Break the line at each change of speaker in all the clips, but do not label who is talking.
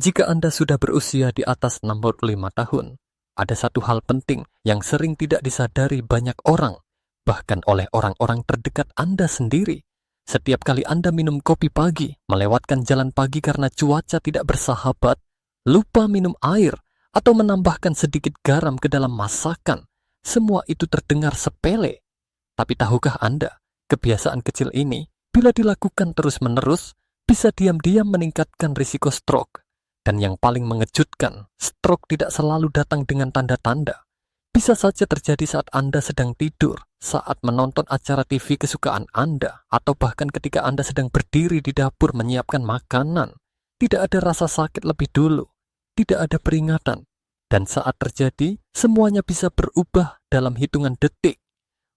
Jika Anda sudah berusia di atas 65 tahun, ada satu hal penting yang sering tidak disadari banyak orang, bahkan oleh orang-orang terdekat Anda sendiri. Setiap kali Anda minum kopi pagi, melewatkan jalan pagi karena cuaca tidak bersahabat, lupa minum air, atau menambahkan sedikit garam ke dalam masakan, semua itu terdengar sepele. Tapi tahukah Anda, kebiasaan kecil ini, bila dilakukan terus-menerus, bisa diam-diam meningkatkan risiko stroke. Dan yang paling mengejutkan, stroke tidak selalu datang dengan tanda-tanda. Bisa saja terjadi saat Anda sedang tidur, saat menonton acara TV kesukaan Anda, atau bahkan ketika Anda sedang berdiri di dapur menyiapkan makanan. Tidak ada rasa sakit lebih dulu, tidak ada peringatan, dan saat terjadi, semuanya bisa berubah dalam hitungan detik.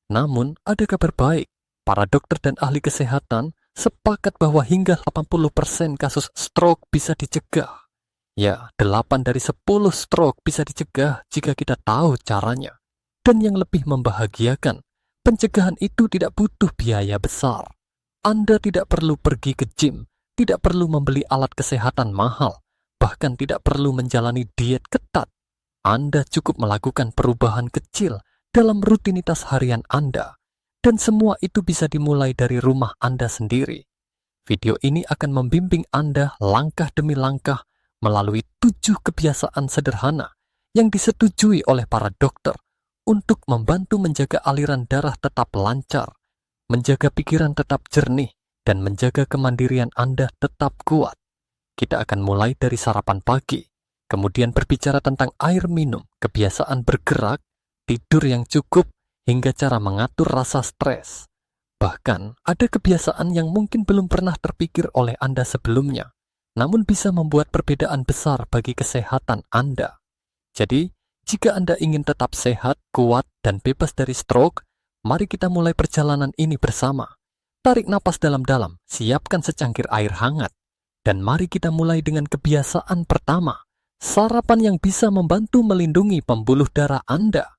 Namun, ada kabar baik. Para dokter dan ahli kesehatan sepakat bahwa hingga 80% kasus stroke bisa dicegah. Ya, 8 dari 10 stroke bisa dicegah jika kita tahu caranya. Dan yang lebih membahagiakan, pencegahan itu tidak butuh biaya besar. Anda tidak perlu pergi ke gym, tidak perlu membeli alat kesehatan mahal, bahkan tidak perlu menjalani diet ketat. Anda cukup melakukan perubahan kecil dalam rutinitas harian Anda. Dan semua itu bisa dimulai dari rumah Anda sendiri. Video ini akan membimbing Anda langkah demi langkah melalui 7 kebiasaan sederhana yang disetujui oleh para dokter untuk membantu menjaga aliran darah tetap lancar, menjaga pikiran tetap jernih, dan menjaga kemandirian Anda tetap kuat. Kita akan mulai dari sarapan pagi, kemudian berbicara tentang air minum, kebiasaan bergerak, tidur yang cukup, hingga cara mengatur rasa stres. Bahkan, ada kebiasaan yang mungkin belum pernah terpikir oleh Anda sebelumnya, namun bisa membuat perbedaan besar bagi kesehatan Anda. Jadi, jika Anda ingin tetap sehat, kuat, dan bebas dari stroke, mari kita mulai perjalanan ini bersama. Tarik napas dalam-dalam, siapkan secangkir air hangat, dan mari kita mulai dengan kebiasaan pertama, sarapan yang bisa membantu melindungi pembuluh darah Anda.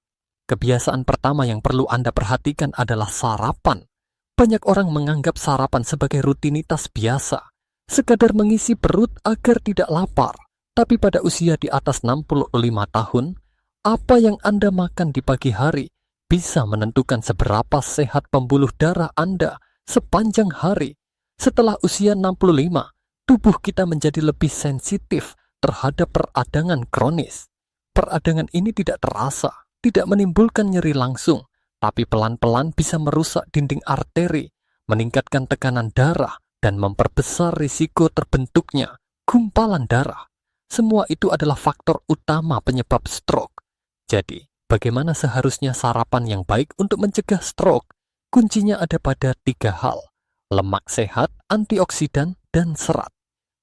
Kebiasaan pertama yang perlu Anda perhatikan adalah sarapan. Banyak orang menganggap sarapan sebagai rutinitas biasa, sekadar mengisi perut agar tidak lapar. Tapi pada usia di atas 65 tahun, apa yang Anda makan di pagi hari bisa menentukan seberapa sehat pembuluh darah Anda sepanjang hari. Setelah usia 65, tubuh kita menjadi lebih sensitif terhadap peradangan kronis. Peradangan ini tidak terasa, tidak menimbulkan nyeri langsung, tapi pelan-pelan bisa merusak dinding arteri, meningkatkan tekanan darah, dan memperbesar risiko terbentuknya gumpalan darah. Semua itu adalah faktor utama penyebab stroke. Jadi, bagaimana seharusnya sarapan yang baik untuk mencegah stroke? Kuncinya ada pada 3 hal: lemak sehat, antioksidan, dan serat.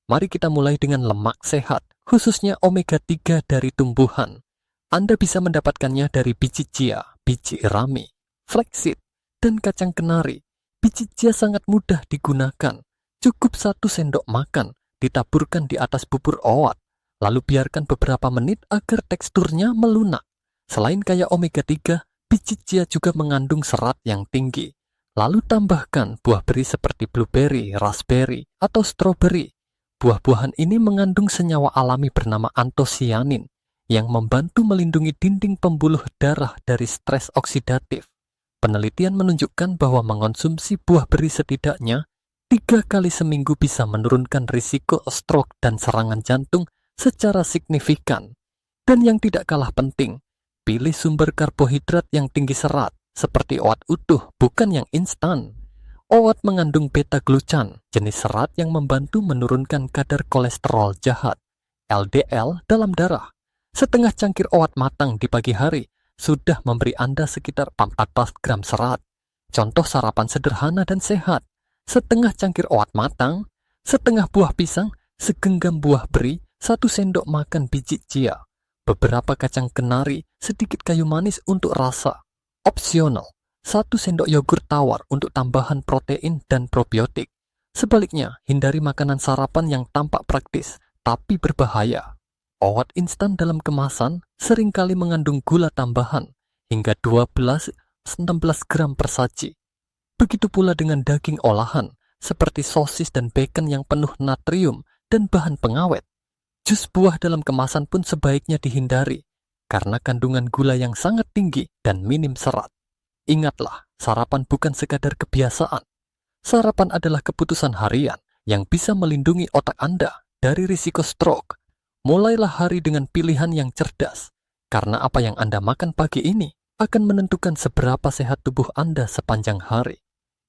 Mari kita mulai dengan lemak sehat, khususnya omega 3 dari tumbuhan. Anda bisa mendapatkannya dari biji chia, biji irami, flaxseed, dan kacang kenari. Biji chia sangat mudah digunakan. Cukup 1 sendok makan, ditaburkan di atas bubur oat, lalu biarkan beberapa menit agar teksturnya melunak. Selain kaya omega 3, biji chia juga mengandung serat yang tinggi. Lalu tambahkan buah beri seperti blueberry, raspberry, atau strawberry. Buah-buahan ini mengandung senyawa alami bernama antosianin yang membantu melindungi dinding pembuluh darah dari stres oksidatif. Penelitian menunjukkan bahwa mengonsumsi buah beri setidaknya 3 kali seminggu bisa menurunkan risiko stroke dan serangan jantung secara signifikan. Dan yang tidak kalah penting, pilih sumber karbohidrat yang tinggi serat, seperti oat utuh, bukan yang instan. Oat mengandung beta-glucan, jenis serat yang membantu menurunkan kadar kolesterol jahat, LDL, dalam darah. Setengah cangkir oat matang di pagi hari sudah memberi Anda sekitar 14 gram serat. Contoh sarapan sederhana dan sehat: setengah cangkir oat matang, setengah buah pisang, segenggam buah beri, 1 sendok makan biji chia, beberapa kacang kenari, sedikit kayu manis untuk rasa. Opsional, 1 sendok yogurt tawar untuk tambahan protein dan probiotik. Sebaliknya, hindari makanan sarapan yang tampak praktis tapi berbahaya. Oat instan dalam kemasan seringkali mengandung gula tambahan hingga 12-16 gram per saji. Begitu pula dengan daging olahan seperti sosis dan bacon yang penuh natrium dan bahan pengawet. Jus buah dalam kemasan pun sebaiknya dihindari, karena kandungan gula yang sangat tinggi dan minim serat. Ingatlah, sarapan bukan sekadar kebiasaan. Sarapan adalah keputusan harian yang bisa melindungi otak Anda dari risiko stroke. Mulailah hari dengan pilihan yang cerdas, karena apa yang Anda makan pagi ini akan menentukan seberapa sehat tubuh Anda sepanjang hari.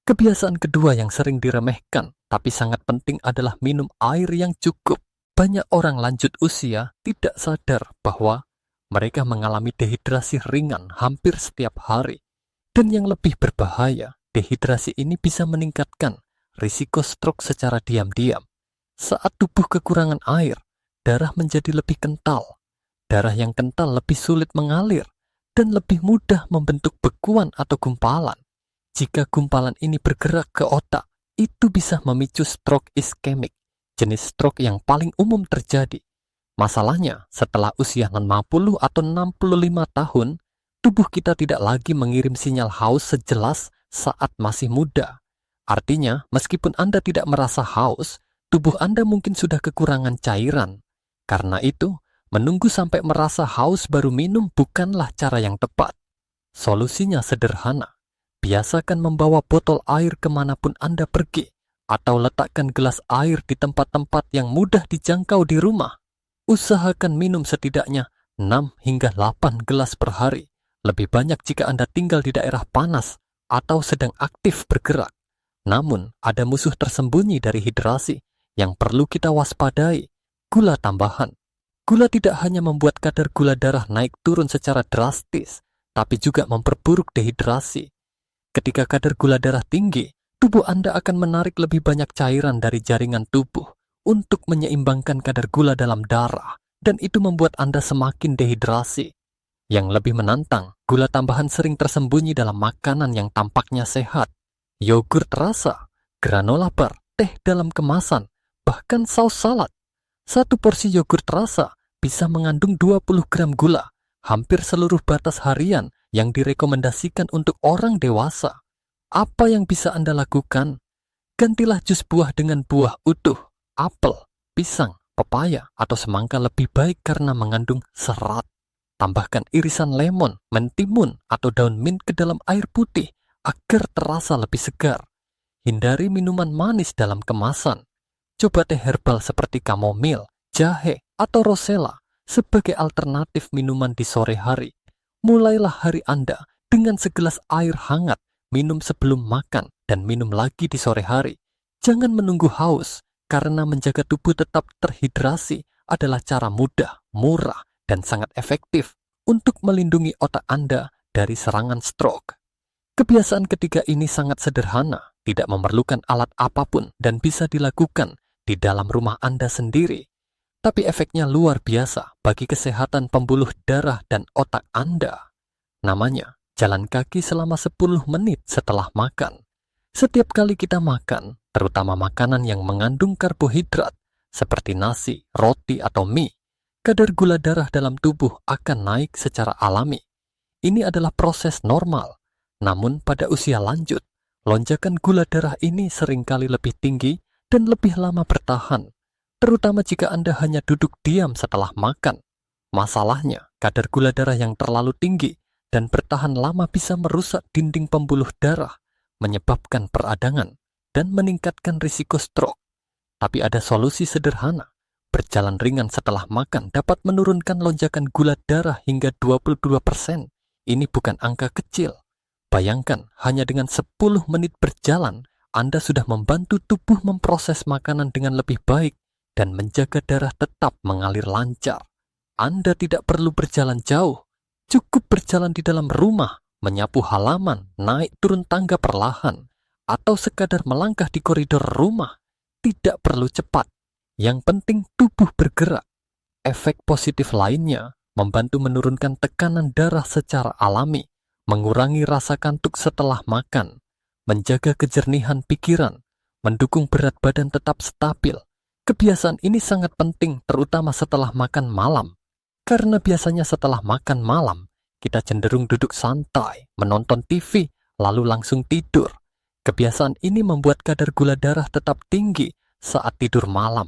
Kebiasaan kedua yang sering diremehkan, tapi sangat penting adalah minum air yang cukup. Banyak orang lanjut usia tidak sadar bahwa mereka mengalami dehidrasi ringan hampir setiap hari. Dan yang lebih berbahaya, dehidrasi ini bisa meningkatkan risiko stroke secara diam-diam. Saat tubuh kekurangan air, darah menjadi lebih kental. Darah yang kental lebih sulit mengalir dan lebih mudah membentuk bekuan atau gumpalan. Jika gumpalan ini bergerak ke otak, itu bisa memicu stroke iskemik, jenis stroke yang paling umum terjadi. Masalahnya, setelah usia 60 atau 65 tahun, tubuh kita tidak lagi mengirim sinyal haus sejelas saat masih muda. Artinya, meskipun Anda tidak merasa haus, tubuh Anda mungkin sudah kekurangan cairan. Karena itu, menunggu sampai merasa haus baru minum bukanlah cara yang tepat. Solusinya sederhana. Biasakan membawa botol air kemanapun Anda pergi, atau letakkan gelas air di tempat-tempat yang mudah dijangkau di rumah. Usahakan minum setidaknya 6 hingga 8 gelas per hari. Lebih banyak jika Anda tinggal di daerah panas atau sedang aktif bergerak. Namun, ada musuh tersembunyi dari hidrasi yang perlu kita waspadai, gula tambahan. Gula tidak hanya membuat kadar gula darah naik turun secara drastis, tapi juga memperburuk dehidrasi. Ketika kadar gula darah tinggi, tubuh Anda akan menarik lebih banyak cairan dari jaringan tubuh untuk menyeimbangkan kadar gula dalam darah, dan itu membuat Anda semakin dehidrasi. Yang lebih menantang, gula tambahan sering tersembunyi dalam makanan yang tampaknya sehat. Yogurt rasa, granola bar, teh dalam kemasan, bahkan saus salad. Satu porsi yogurt rasa bisa mengandung 20 gram gula, hampir seluruh batas harian yang direkomendasikan untuk orang dewasa. Apa yang bisa Anda lakukan? Gantilah jus buah dengan buah utuh, apel, pisang, pepaya, atau semangka lebih baik karena mengandung serat. Tambahkan irisan lemon, mentimun, atau daun mint ke dalam air putih agar terasa lebih segar. Hindari minuman manis dalam kemasan. Coba teh herbal seperti kamomil, jahe, atau rosella sebagai alternatif minuman di sore hari. Mulailah hari Anda dengan segelas air hangat, minum sebelum makan, dan minum lagi di sore hari. Jangan menunggu haus, karena menjaga tubuh tetap terhidrasi adalah cara mudah, murah, dan sangat efektif untuk melindungi otak Anda dari serangan stroke. Kebiasaan ketiga ini sangat sederhana, tidak memerlukan alat apapun, dan bisa dilakukan di dalam rumah Anda sendiri. Tapi efeknya luar biasa bagi kesehatan pembuluh darah dan otak Anda. Namanya, jalan kaki selama 10 menit setelah makan. Setiap kali kita makan, terutama makanan yang mengandung karbohidrat, seperti nasi, roti, atau mie, kadar gula darah dalam tubuh akan naik secara alami. Ini adalah proses normal. Namun pada usia lanjut, lonjakan gula darah ini seringkali lebih tinggi dan lebih lama bertahan, terutama jika Anda hanya duduk diam setelah makan. Masalahnya, kadar gula darah yang terlalu tinggi dan bertahan lama bisa merusak dinding pembuluh darah, menyebabkan peradangan, dan meningkatkan risiko stroke. Tapi ada solusi sederhana. Berjalan ringan setelah makan dapat menurunkan lonjakan gula darah hingga 22%. Ini bukan angka kecil. Bayangkan, hanya dengan 10 menit berjalan, Anda sudah membantu tubuh memproses makanan dengan lebih baik dan menjaga darah tetap mengalir lancar. Anda tidak perlu berjalan jauh. Cukup berjalan di dalam rumah, menyapu halaman, naik turun tangga perlahan, atau sekadar melangkah di koridor rumah. Tidak perlu cepat. Yang penting tubuh bergerak. Efek positif lainnya, membantu menurunkan tekanan darah secara alami, mengurangi rasa kantuk setelah makan, menjaga kejernihan pikiran, mendukung berat badan tetap stabil. Kebiasaan ini sangat penting terutama setelah makan malam. Karena biasanya setelah makan malam, kita cenderung duduk santai, menonton TV, lalu langsung tidur. Kebiasaan ini membuat kadar gula darah tetap tinggi saat tidur malam.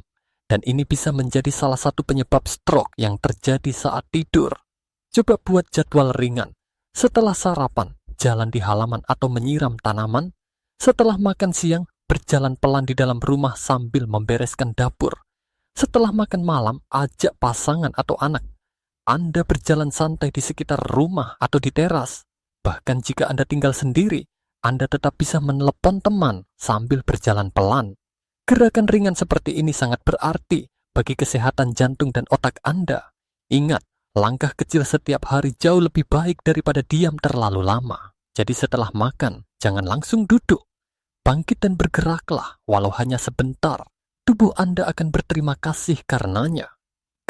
Dan ini bisa menjadi salah satu penyebab stroke yang terjadi saat tidur. Coba buat jadwal ringan. Setelah sarapan, jalan di halaman atau menyiram tanaman. Setelah makan siang, berjalan pelan di dalam rumah sambil membereskan dapur. Setelah makan malam, ajak pasangan atau anak. Anda berjalan santai di sekitar rumah atau di teras. Bahkan jika Anda tinggal sendiri, Anda tetap bisa menelepon teman sambil berjalan pelan. Gerakan ringan seperti ini sangat berarti bagi kesehatan jantung dan otak Anda. Ingat, langkah kecil setiap hari jauh lebih baik daripada diam terlalu lama. Jadi setelah makan, jangan langsung duduk. Bangkit dan bergeraklah, walau hanya sebentar. Tubuh Anda akan berterima kasih karenanya.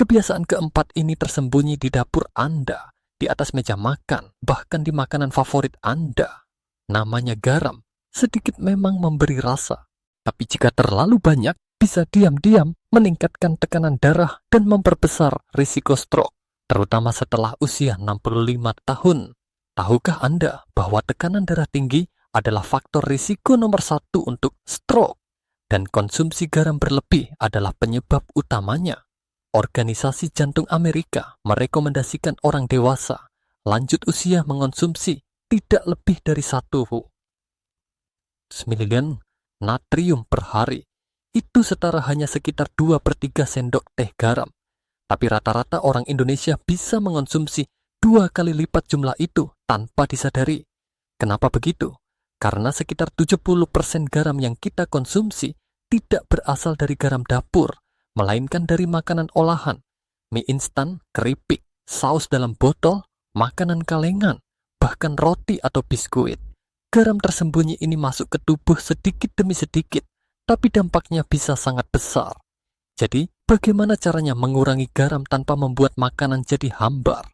Kebiasaan keempat ini tersembunyi di dapur Anda, di atas meja makan, bahkan di makanan favorit Anda. Namanya garam. Sedikit memang memberi rasa. Tapi jika terlalu banyak, bisa diam-diam meningkatkan tekanan darah dan memperbesar risiko stroke, terutama setelah usia 65 tahun. Tahukah Anda bahwa tekanan darah tinggi adalah faktor risiko nomor 1 untuk stroke? Dan konsumsi garam berlebih adalah penyebab utamanya. Organisasi Jantung Amerika merekomendasikan orang dewasa lanjut usia mengonsumsi tidak lebih dari 1 mg natrium per hari. Itu setara hanya sekitar 2/3 sendok teh garam. Tapi rata-rata orang Indonesia bisa mengonsumsi 2 kali lipat jumlah itu tanpa disadari. Kenapa begitu? Karena sekitar 70% garam yang kita konsumsi tidak berasal dari garam dapur, melainkan dari makanan olahan, mie instan, keripik, saus dalam botol, makanan kalengan, bahkan roti atau biskuit. Garam tersembunyi ini masuk ke tubuh sedikit demi sedikit, tapi dampaknya bisa sangat besar. Jadi, bagaimana caranya mengurangi garam tanpa membuat makanan jadi hambar?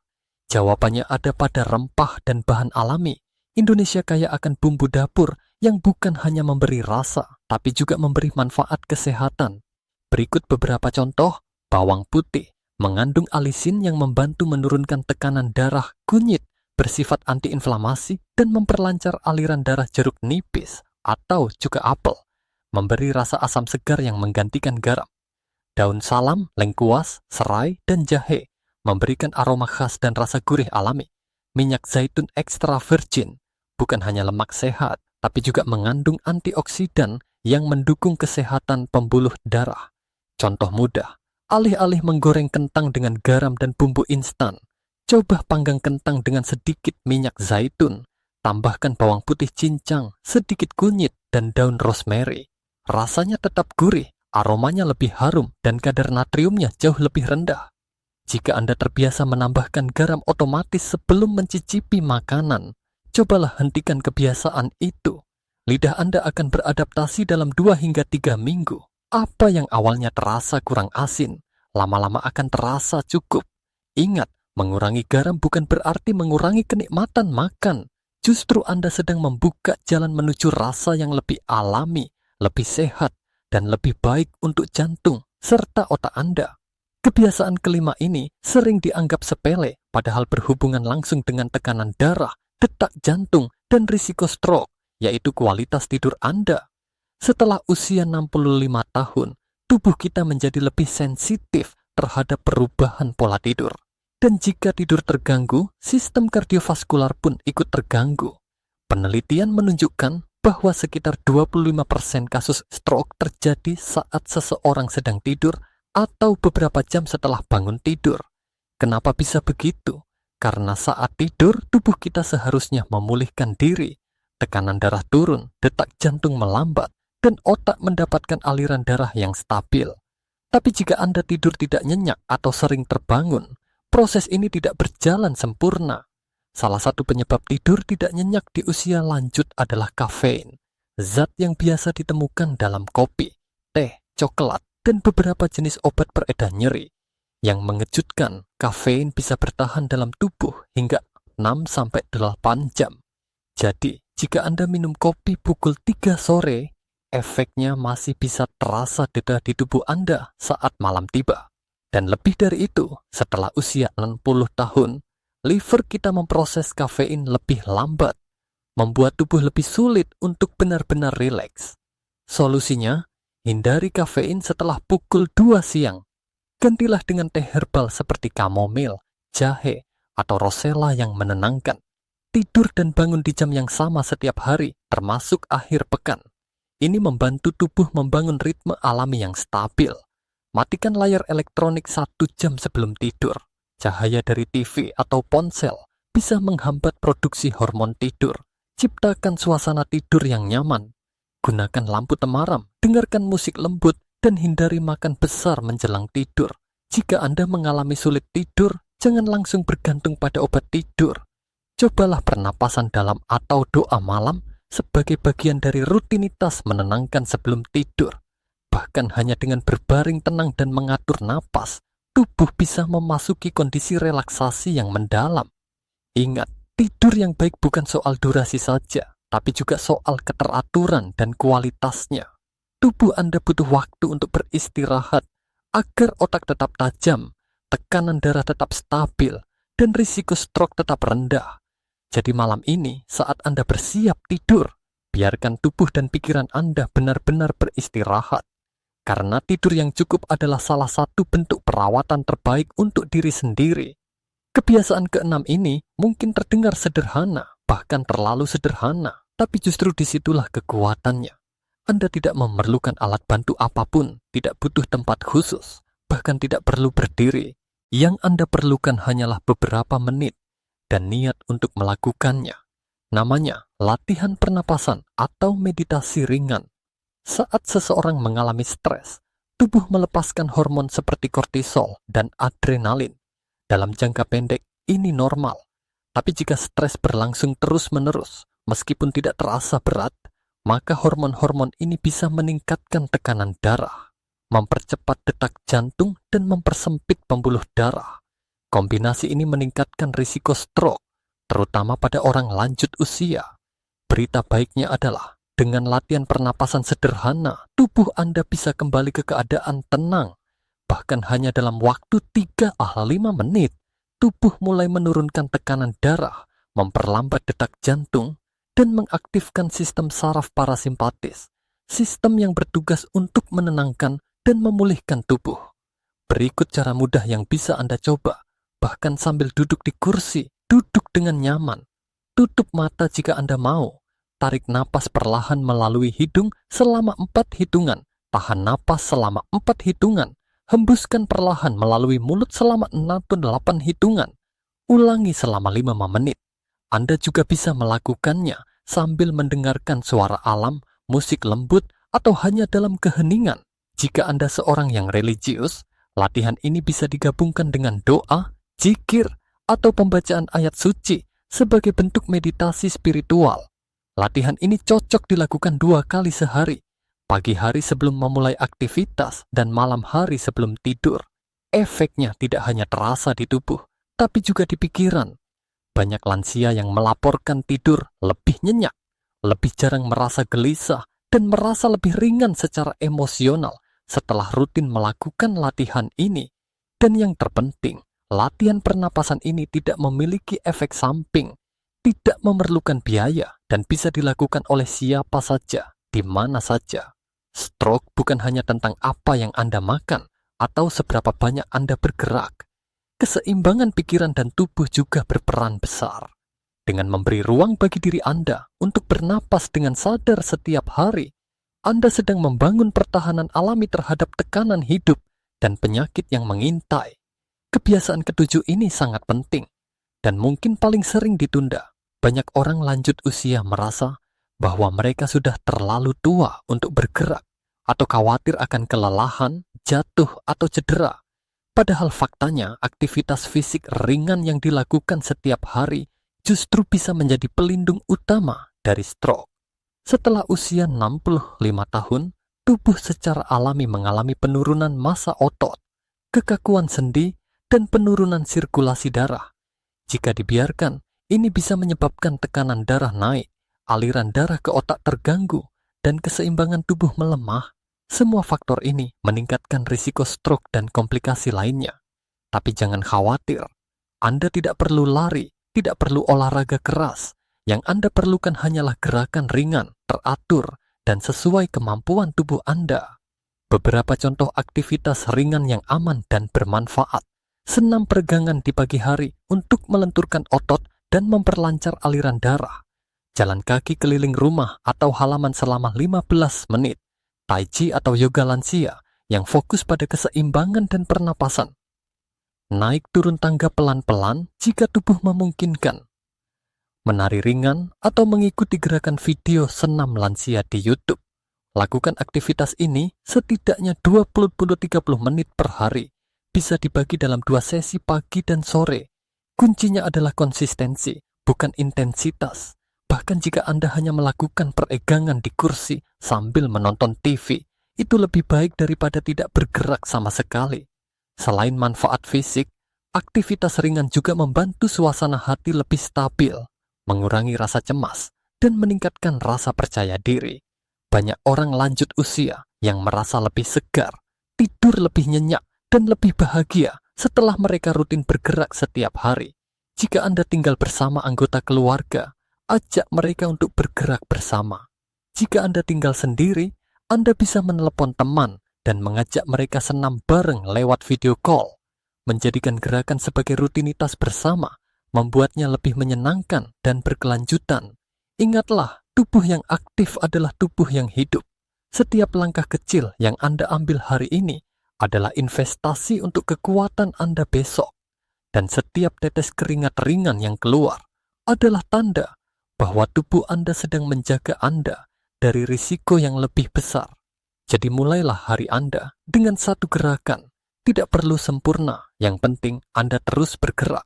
Jawabannya ada pada rempah dan bahan alami. Indonesia kaya akan bumbu dapur yang bukan hanya memberi rasa, tapi juga memberi manfaat kesehatan. Berikut beberapa contoh. Bawang putih mengandung alisin yang membantu menurunkan tekanan darah, kunyit, bersifat antiinflamasi dan memperlancar aliran darah jeruk nipis atau juga apel, memberi rasa asam segar yang menggantikan garam. Daun salam, lengkuas, serai, dan jahe memberikan aroma khas dan rasa gurih alami. Minyak zaitun extra virgin bukan hanya lemak sehat, tapi juga mengandung antioksidan yang mendukung kesehatan pembuluh darah. Contoh mudah, alih-alih menggoreng kentang dengan garam dan bumbu instan, coba panggang kentang dengan sedikit minyak zaitun, tambahkan bawang putih cincang, sedikit kunyit, dan daun rosemary. Rasanya tetap gurih, aromanya lebih harum, dan kadar natriumnya jauh lebih rendah. Jika Anda terbiasa menambahkan garam otomatis sebelum mencicipi makanan, cobalah hentikan kebiasaan itu. Lidah Anda akan beradaptasi dalam 2 hingga 3 minggu. Apa yang awalnya terasa kurang asin, lama-lama akan terasa cukup. Ingat, mengurangi garam bukan berarti mengurangi kenikmatan makan. Justru Anda sedang membuka jalan menuju rasa yang lebih alami, lebih sehat, dan lebih baik untuk jantung serta otak Anda. Kebiasaan kelima ini sering dianggap sepele, padahal berhubungan langsung dengan tekanan darah, detak jantung, dan risiko stroke, yaitu kualitas tidur Anda. Setelah usia 65 tahun, tubuh kita menjadi lebih sensitif terhadap perubahan pola tidur. Dan jika tidur terganggu, sistem kardiovaskular pun ikut terganggu. Penelitian menunjukkan bahwa sekitar 25% kasus stroke terjadi saat seseorang sedang tidur atau beberapa jam setelah bangun tidur. Kenapa bisa begitu? Karena saat tidur, tubuh kita seharusnya memulihkan diri. Tekanan darah turun, detak jantung melambat, dan otak mendapatkan aliran darah yang stabil. Tapi jika Anda tidur tidak nyenyak atau sering terbangun, proses ini tidak berjalan sempurna. Salah satu penyebab tidur tidak nyenyak di usia lanjut adalah kafein, zat yang biasa ditemukan dalam kopi, teh, coklat, dan beberapa jenis obat peredar nyeri. Yang mengejutkan, kafein bisa bertahan dalam tubuh hingga 6-8 jam. Jadi, jika Anda minum kopi pukul 3 sore, efeknya masih bisa terasa di tubuh Anda saat malam tiba. Dan lebih dari itu, setelah usia 60 tahun, liver kita memproses kafein lebih lambat, membuat tubuh lebih sulit untuk benar-benar rileks. Solusinya, Hindari kafein setelah pukul 2 siang. Gantilah dengan teh herbal seperti kamomil, jahe, atau rosella yang menenangkan. Tidur dan bangun di jam yang sama setiap hari, termasuk akhir pekan. Ini membantu tubuh membangun ritme alami yang stabil. Matikan layar elektronik 1 jam sebelum tidur. Cahaya dari TV atau ponsel bisa menghambat produksi hormon tidur. Ciptakan suasana tidur yang nyaman. Gunakan lampu temaram, dengarkan musik lembut, dan hindari makan besar menjelang tidur. Jika Anda mengalami sulit tidur, jangan langsung bergantung pada obat tidur. Cobalah pernapasan dalam atau doa malam sebagai bagian dari rutinitas menenangkan sebelum tidur. Bahkan hanya dengan berbaring tenang dan mengatur napas, tubuh bisa memasuki kondisi relaksasi yang mendalam. Ingat, tidur yang baik bukan soal durasi saja, tapi juga soal keteraturan dan kualitasnya. Tubuh Anda butuh waktu untuk beristirahat agar otak tetap tajam, tekanan darah tetap stabil, dan risiko stroke tetap rendah. Jadi malam ini, saat Anda bersiap tidur, biarkan tubuh dan pikiran Anda benar-benar beristirahat. Karena tidur yang cukup adalah salah satu bentuk perawatan terbaik untuk diri sendiri. Kebiasaan keenam ini mungkin terdengar sederhana, bahkan terlalu sederhana, tapi justru disitulah kekuatannya. Anda tidak memerlukan alat bantu apapun, tidak butuh tempat khusus, bahkan tidak perlu berdiri. Yang Anda perlukan hanyalah beberapa menit dan niat untuk melakukannya. Namanya latihan pernapasan atau meditasi ringan. Saat seseorang mengalami stres, tubuh melepaskan hormon seperti kortisol dan adrenalin. Dalam jangka pendek, ini normal. Tapi jika stres berlangsung terus-menerus, meskipun tidak terasa berat, maka hormon-hormon ini bisa meningkatkan tekanan darah, mempercepat detak jantung, dan mempersempit pembuluh darah. Kombinasi ini meningkatkan risiko stroke, terutama pada orang lanjut usia. Berita baiknya adalah, dengan latihan pernapasan sederhana, tubuh Anda bisa kembali ke keadaan tenang. Bahkan hanya dalam waktu 3-5 menit, tubuh mulai menurunkan tekanan darah, memperlambat detak jantung, dan mengaktifkan sistem saraf parasimpatis, sistem yang bertugas untuk menenangkan dan memulihkan tubuh. Berikut cara mudah yang bisa Anda coba, bahkan sambil duduk di kursi, duduk dengan nyaman. Tutup mata jika Anda mau. Tarik napas perlahan melalui hidung selama 4 hitungan. Tahan napas selama 4 hitungan. Hembuskan perlahan melalui mulut selama 6-8 hitungan. Ulangi selama 5 menit. Anda juga bisa melakukannya sambil mendengarkan suara alam, musik lembut, atau hanya dalam keheningan. Jika Anda seorang yang religius, latihan ini bisa digabungkan dengan doa, zikir, atau pembacaan ayat suci sebagai bentuk meditasi spiritual. Latihan ini cocok dilakukan 2 kali sehari, pagi hari sebelum memulai aktivitas dan malam hari sebelum tidur. Efeknya tidak hanya terasa di tubuh, tapi juga di pikiran. Banyak lansia yang melaporkan tidur lebih nyenyak, lebih jarang merasa gelisah, dan merasa lebih ringan secara emosional setelah rutin melakukan latihan ini. Dan yang terpenting, latihan pernapasan ini tidak memiliki efek samping, tidak memerlukan biaya, dan bisa dilakukan oleh siapa saja, di mana saja. Stroke bukan hanya tentang apa yang Anda makan atau seberapa banyak Anda bergerak. Keseimbangan pikiran dan tubuh juga berperan besar. Dengan memberi ruang bagi diri Anda untuk bernapas dengan sadar setiap hari, Anda sedang membangun pertahanan alami terhadap tekanan hidup dan penyakit yang mengintai. Kebiasaan ketujuh ini sangat penting dan mungkin paling sering ditunda. Banyak orang lanjut usia merasa bahwa mereka sudah terlalu tua untuk bergerak atau khawatir akan kelelahan, jatuh, atau cedera. Padahal faktanya aktivitas fisik ringan yang dilakukan setiap hari justru bisa menjadi pelindung utama dari stroke. Setelah usia 65 tahun, tubuh secara alami mengalami penurunan massa otot, kekakuan sendi, dan penurunan sirkulasi darah. Jika dibiarkan, ini bisa menyebabkan tekanan darah naik, aliran darah ke otak terganggu, dan keseimbangan tubuh melemah. Semua faktor ini meningkatkan risiko stroke dan komplikasi lainnya. Tapi jangan khawatir, Anda tidak perlu lari, tidak perlu olahraga keras. Yang Anda perlukan hanyalah gerakan ringan, teratur, dan sesuai kemampuan tubuh Anda. Beberapa contoh aktivitas ringan yang aman dan bermanfaat. Senam peregangan di pagi hari untuk melenturkan otot dan memperlancar aliran darah. Jalan kaki keliling rumah atau halaman selama 15 menit. Tai Chi atau yoga lansia yang fokus pada keseimbangan dan pernapasan. Naik turun tangga pelan-pelan jika tubuh memungkinkan. Menari ringan atau mengikuti gerakan video senam lansia di YouTube. Lakukan aktivitas ini setidaknya 20-30 menit per hari. Bisa dibagi dalam 2 sesi pagi dan sore. Kuncinya adalah konsistensi, bukan intensitas. Bahkan jika Anda hanya melakukan peregangan di kursi sambil menonton TV, itu lebih baik daripada tidak bergerak sama sekali. Selain manfaat fisik, aktivitas ringan juga membantu suasana hati lebih stabil, mengurangi rasa cemas, dan meningkatkan rasa percaya diri. Banyak orang lanjut usia yang merasa lebih segar, tidur lebih nyenyak, dan lebih bahagia setelah mereka rutin bergerak setiap hari. Jika Anda tinggal bersama anggota keluarga, ajak mereka untuk bergerak bersama. Jika Anda tinggal sendiri, Anda bisa menelepon teman dan mengajak mereka senam bareng lewat video call. Menjadikan gerakan sebagai rutinitas bersama membuatnya lebih menyenangkan dan berkelanjutan. Ingatlah, tubuh yang aktif adalah tubuh yang hidup. Setiap langkah kecil yang Anda ambil hari ini adalah investasi untuk kekuatan Anda besok. Dan setiap tetes keringat ringan yang keluar adalah tanda bahwa tubuh Anda sedang menjaga Anda dari risiko yang lebih besar. Jadi mulailah hari Anda dengan satu gerakan. Tidak perlu sempurna, yang penting Anda terus bergerak.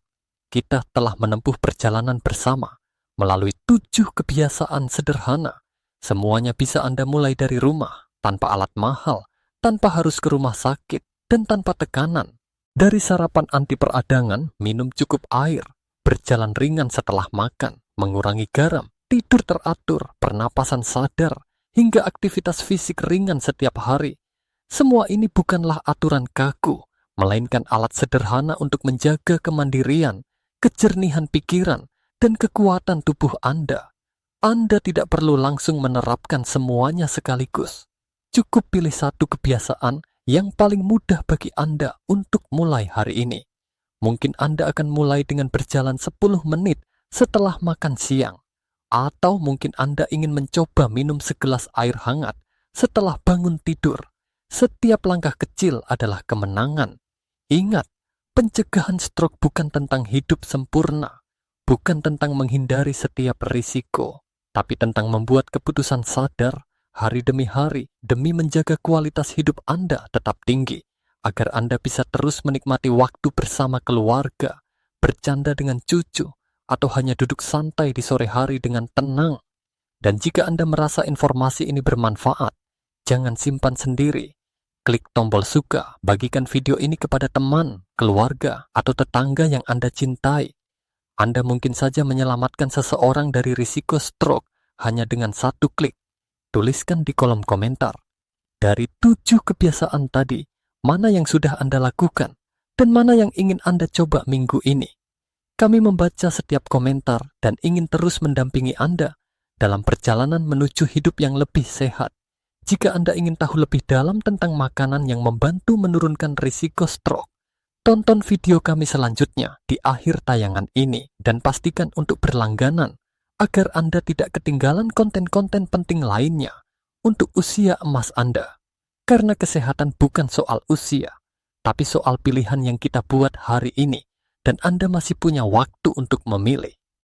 Kita telah menempuh perjalanan bersama melalui 7 kebiasaan sederhana. Semuanya bisa Anda mulai dari rumah, tanpa alat mahal, tanpa harus ke rumah sakit, dan tanpa tekanan. Dari sarapan anti peradangan, minum cukup air, berjalan ringan setelah makan, mengurangi garam, tidur teratur, pernapasan sadar, hingga aktivitas fisik ringan setiap hari. Semua ini bukanlah aturan kaku, melainkan alat sederhana untuk menjaga kemandirian, kejernihan pikiran, dan kekuatan tubuh Anda. Anda tidak perlu langsung menerapkan semuanya sekaligus. Cukup pilih satu kebiasaan yang paling mudah bagi Anda untuk mulai hari ini. Mungkin Anda akan mulai dengan berjalan 10 menit setelah makan siang. Atau mungkin Anda ingin mencoba minum segelas air hangat setelah bangun tidur. Setiap langkah kecil adalah kemenangan. Ingat, pencegahan stroke bukan tentang hidup sempurna. Bukan tentang menghindari setiap risiko, tapi tentang membuat keputusan sadar hari demi hari demi menjaga kualitas hidup Anda tetap tinggi, agar Anda bisa terus menikmati waktu bersama keluarga, bercanda dengan cucu, atau hanya duduk santai di sore hari dengan tenang. Dan jika Anda merasa informasi ini bermanfaat, jangan simpan sendiri. Klik tombol suka, bagikan video ini kepada teman, keluarga, atau tetangga yang Anda cintai. Anda mungkin saja menyelamatkan seseorang dari risiko stroke hanya dengan satu klik. Tuliskan di kolom komentar. Dari 7 kebiasaan tadi, mana yang sudah Anda lakukan dan mana yang ingin Anda coba minggu ini? Kami membaca setiap komentar dan ingin terus mendampingi Anda dalam perjalanan menuju hidup yang lebih sehat. Jika Anda ingin tahu lebih dalam tentang makanan yang membantu menurunkan risiko stroke, tonton video kami selanjutnya di akhir tayangan ini dan pastikan untuk berlangganan agar Anda tidak ketinggalan konten-konten penting lainnya untuk usia emas Anda. Karena kesehatan bukan soal usia, tapi soal pilihan yang kita buat hari ini dan Anda masih punya waktu untuk memilih.